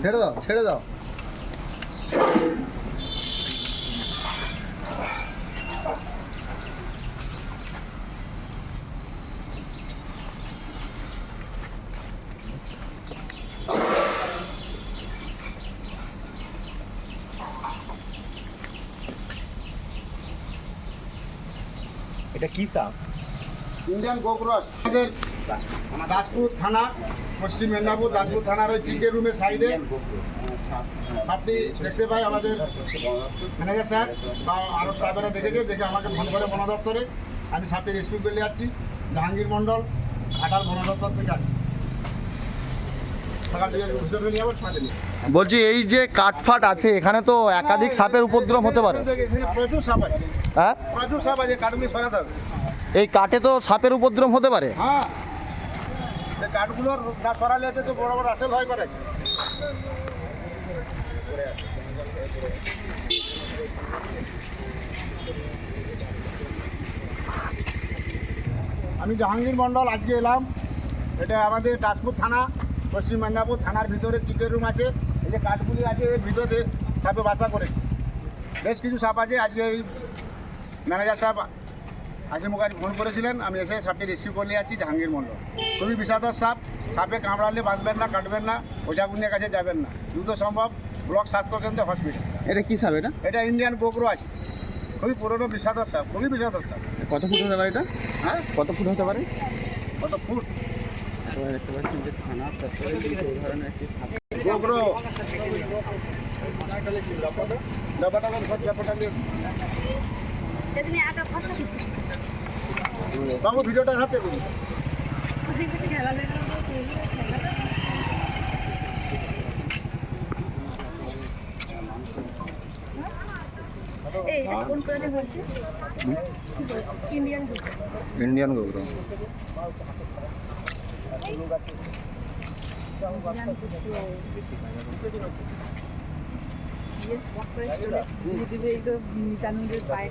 ছেড়ে দাও, ছেড়ে দাও। এটা কি সাপ? ইন্ডিয়ান কোকরোচ। আমাদের দাসপুর থানা, পশ্চিম মেদিনীপুর দাসপুর থানার ওই চিকের রুমের সাইডে সাপটি দেখতে পাই। আমাদের ম্যানেজার স্যার বা আরও স্টাফেরা দেখেছে, দেখে আমাকে ফোন করে বন দপ্তরে। আমি সাপটি রেস্কিউ করে যাচ্ছি। জাহাঙ্গীর মণ্ডল, ঘাটাল বন দপ্তর থেকে আসছি। সকাল থেকে বুঝতে পেরে যাবো সাথে নিয়ে। বলছি এই যে কাঠফাট আছে এখানে তো একাধিক সাপের উপদ্রব হতে পারে। এখানে প্রচুর সাপ আছে, হ্যাঁ, প্রচুর সাপ আছে, কাঠগুলি সরাতে হবে। এই কাঠে তো সাপের উপদ্রব হতে পারে। হ্যাঁ, এই কাঠগুলোর না সরালে এতে তো বড় বড় রাসেল ভয় করে। আমি জাহাঙ্গীর মণ্ডল আজকে এলাম। এটা আমাদের দাসপুর থানা, পশ্চিম মেদিনীপুর থানার ভিতরে চিকের রুম আছে। এই যে কাঠগুলি আছে এর ভিতরে সাপে বাসা করেছে। বেশ কিছু সাপ আছে। আজকে এই ম্যানেজার সাহেব আসিম মুখার্জি ফোন করেছিলেন, আমি এসে সাপটি রেস্কিউ করে নিয়ে যাচ্ছি। জাহাঙ্গীর মণ্ডল। খুবই বিষাদর সাপ। সাপে কামড়ালে বাঁধবেন না, কাটবেন না, ওঝাগুনির কাছে যাবেন না। দ্রুত সম্ভব ব্লক স্বাস্থ্যকেন্দ্র হসপিটাল। এটা কি সাপ? এটা ইন্ডিয়ান কোকরোচ। খুবই পুরনো বিষাদর সাপ, খুবই বিষাদর সাপ। কত ফুট হতে পারে এটা? হ্যাঁ, কত ফুট হতে পারে? কত ফুট? দেখতে পাচ্ছেন যে থানা এই ধরনের একটি সাপ। কোকরো ব্যাপারটা ব্যাপারটা নিয়ে বাবু ভিডিওটা হাতে করুন। ইন্ডিয়ান গোবর। দিয়ে দিবে এই তো নিতানন্দের পায়ে।